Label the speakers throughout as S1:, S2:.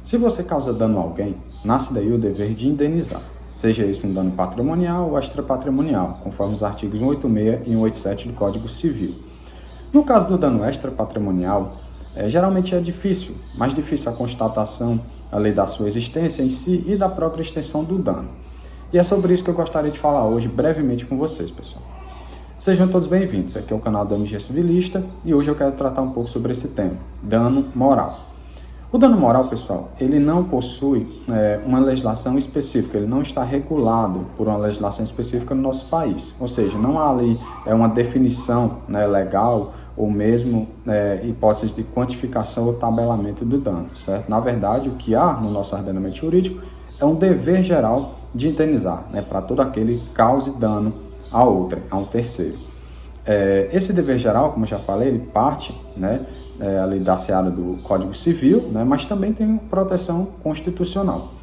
S1: Se você causa dano a alguém, nasce daí o dever de indenizar, seja esse um dano patrimonial ou extrapatrimonial, conforme os artigos 186 e 187 do Código Civil. No caso do dano extrapatrimonial, geralmente é difícil, mais difícil a constatação ali da sua existência em si e da própria extensão do dano. E é sobre isso que eu gostaria de falar hoje brevemente com vocês, pessoal. Sejam todos bem-vindos, aqui é o canal do MG Civilista e hoje eu quero tratar um pouco sobre esse tema, dano moral. O dano moral, pessoal, ele não possui uma legislação específica, ele não está regulado por uma legislação específica no nosso país. Ou seja, não há ali uma definição legal ou mesmo hipóteses de quantificação ou tabelamento do dano, certo? Na verdade, o que há no nosso ordenamento jurídico é um dever geral de indenizar, para todo aquele que cause dano a outrem, a um terceiro. Esse dever geral, como eu já falei, ele parte ali da seara do Código Civil, mas também tem proteção constitucional.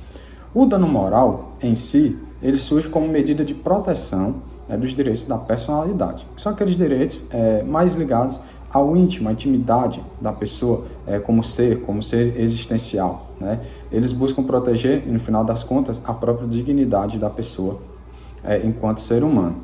S1: O dano moral em si, ele surge como medida de proteção dos direitos da personalidade, que são aqueles direitos mais ligados ao íntimo, à intimidade da pessoa como ser existencial. Eles buscam proteger, e no final das contas, a própria dignidade da pessoa enquanto ser humano.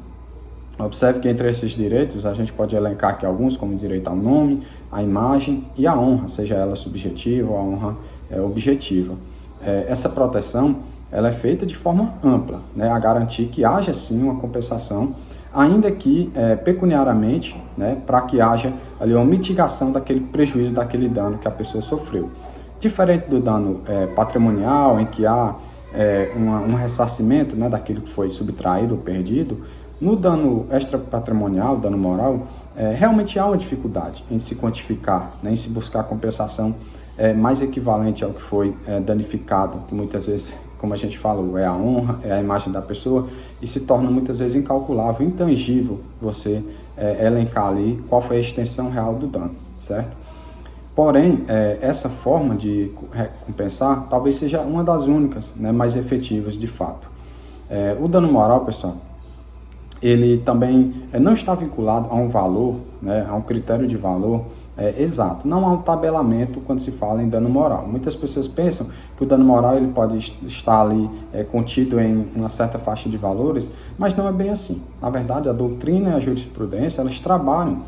S1: Observe que entre esses direitos a gente pode elencar aqui alguns, como o direito ao nome, à imagem e à honra, seja ela subjetiva ou a honra objetiva. Essa proteção ela é feita de forma ampla, a garantir que haja sim uma compensação, ainda que pecuniariamente, para que haja ali uma mitigação daquele prejuízo, daquele dano que a pessoa sofreu. Diferente do dano patrimonial, em que há um ressarcimento daquilo que foi subtraído ou perdido, no dano extrapatrimonial, dano moral, realmente há uma dificuldade em se quantificar, em se buscar compensação mais equivalente ao que foi danificado, que muitas vezes, como a gente falou, é a honra, é a imagem da pessoa, e se torna muitas vezes incalculável, intangível você elencar ali qual foi a extensão real do dano, certo? Porém, essa forma de recompensar talvez seja uma das únicas, mais efetivas de fato. O dano moral, pessoal, ele também não está vinculado a um valor, a um critério de valor exato. Não há um tabelamento quando se fala em dano moral. Muitas pessoas pensam que o dano moral ele pode estar ali contido em uma certa faixa de valores, mas não é bem assim. Na verdade, a doutrina e a jurisprudência, elas trabalham,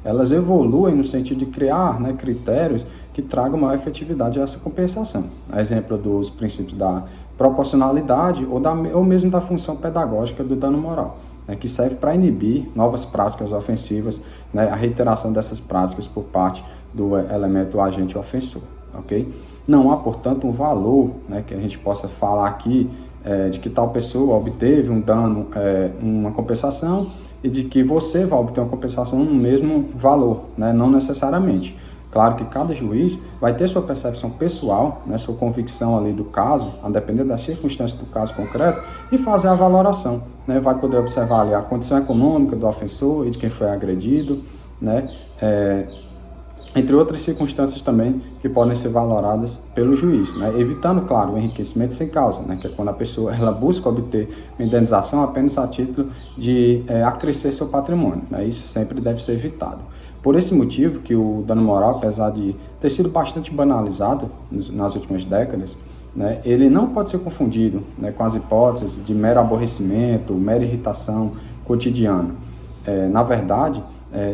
S1: elas evoluem no sentido de criar critérios que tragam maior efetividade a essa compensação. A exemplo dos princípios da proporcionalidade ou mesmo da função pedagógica do dano moral, que serve para inibir novas práticas ofensivas, a reiteração dessas práticas por parte do elemento agente ofensor, ok? Não há, portanto, um valor que a gente possa falar aqui de que tal pessoa obteve um dano, uma compensação, e de que você vai obter uma compensação no mesmo valor, não necessariamente. Claro que cada juiz vai ter sua percepção pessoal, sua convicção ali do caso, a depender das circunstâncias do caso concreto, e fazer a valoração. Vai poder observar ali a condição econômica do ofensor e de quem foi agredido, entre outras circunstâncias também que podem ser valoradas pelo juiz, evitando, claro, o enriquecimento sem causa, que é quando a pessoa ela busca obter uma indenização apenas a título de acrescer seu patrimônio. Isso sempre deve ser evitado. Por esse motivo que o dano moral, apesar de ter sido bastante banalizado nas últimas décadas, ele não pode ser confundido com as hipóteses de mero aborrecimento, mera irritação cotidiana. Na verdade,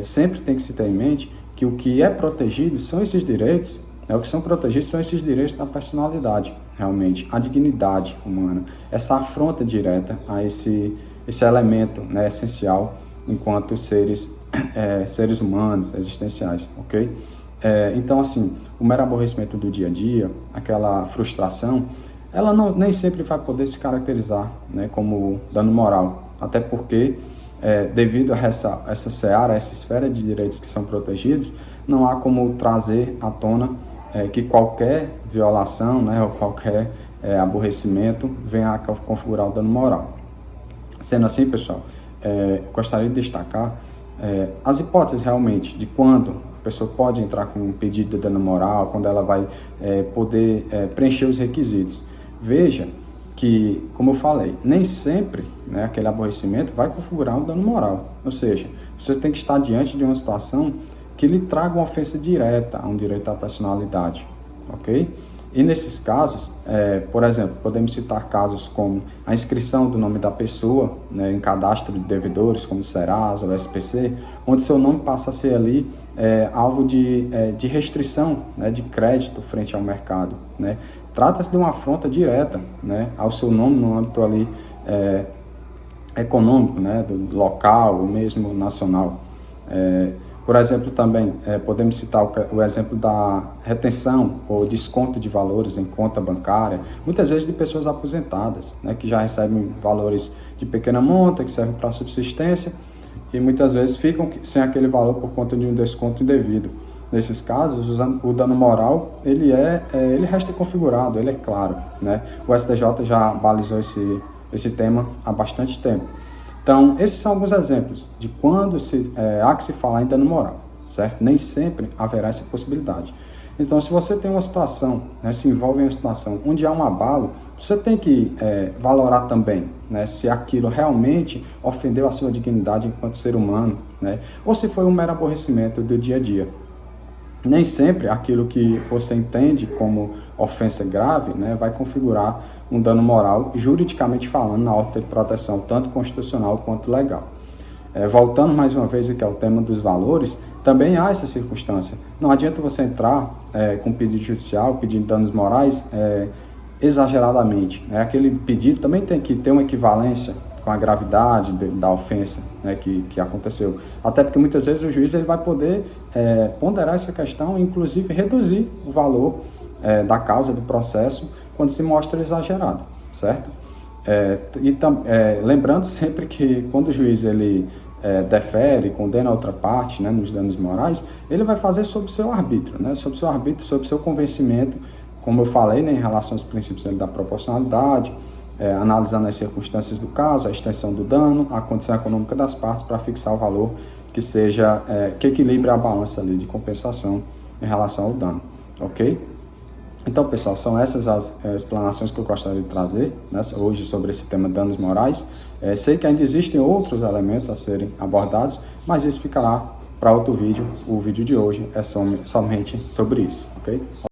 S1: sempre tem que se ter em mente que o que é protegido são esses direitos, o que são protegidos são esses direitos da personalidade, realmente, a dignidade humana, essa afronta direta a esse elemento essencial enquanto seres humanos, existenciais, ok? Então, assim, o mero aborrecimento do dia a dia, aquela frustração, ela nem sempre vai poder se caracterizar como dano moral, até porque, devido a essa seara, essa esfera de direitos que são protegidos, não há como trazer à tona que qualquer violação, ou qualquer aborrecimento venha a configurar o dano moral. Sendo assim, pessoal, gostaria de destacar as hipóteses realmente de quando a pessoa pode entrar com um pedido de dano moral, quando ela vai poder preencher os requisitos. Veja que, como eu falei, nem sempre aquele aborrecimento vai configurar um dano moral. Ou seja, você tem que estar diante de uma situação que lhe traga uma ofensa direta a um direito à personalidade, ok? E nesses casos, por exemplo, podemos citar casos como a inscrição do nome da pessoa, né, em cadastro de devedores, como o Serasa ou SPC, onde seu nome passa a ser ali alvo de restrição, né, de crédito frente ao mercado, né. Trata-se de uma afronta direta, né, ao seu nome no âmbito ali econômico, né, do local ou mesmo nacional. Por exemplo, também podemos citar o exemplo da retenção ou desconto de valores em conta bancária, muitas vezes de pessoas aposentadas, né, que já recebem valores de pequena monta, que servem para subsistência, e muitas vezes ficam sem aquele valor por conta de um desconto indevido. Nesses casos, o dano moral, ele resta configurado, ele é claro, né? O STJ já balizou esse tema há bastante tempo. Então, esses são alguns exemplos de quando há que se falar em dano moral, certo? Nem sempre haverá essa possibilidade. Então, se você tem uma situação, né, se envolve em uma situação onde há um abalo, você tem que valorar também, né, se aquilo realmente ofendeu a sua dignidade enquanto ser humano, né, ou se foi um mero aborrecimento do dia a dia. Nem sempre aquilo que você entende como ofensa grave, né, vai configurar um dano moral, juridicamente falando, na ordem de proteção, tanto constitucional quanto legal. Voltando mais uma vez aqui ao tema dos valores, também há essa circunstância. Não adianta você entrar com pedido judicial, pedindo danos morais exageradamente, né? Aquele pedido também tem que ter uma equivalência com a gravidade da ofensa, né, que aconteceu. Até porque muitas vezes o juiz ele vai poder ponderar essa questão e inclusive reduzir o valor da causa do processo quando se mostra exagerado, certo? Lembrando sempre que quando o juiz ele defere, condena a outra parte, né, nos danos morais, ele vai fazer sob o seu arbítrio, né, sob o seu convencimento, como eu falei, né, em relação aos princípios da proporcionalidade, analisando as circunstâncias do caso, a extensão do dano, a condição econômica das partes para fixar o valor que equilibre a balança ali de compensação em relação ao dano, ok? Então, pessoal, são essas as explanações que eu gostaria de trazer, né, hoje sobre esse tema de danos morais. Sei que ainda existem outros elementos a serem abordados, mas isso ficará para outro vídeo. O vídeo de hoje é somente sobre isso, ok?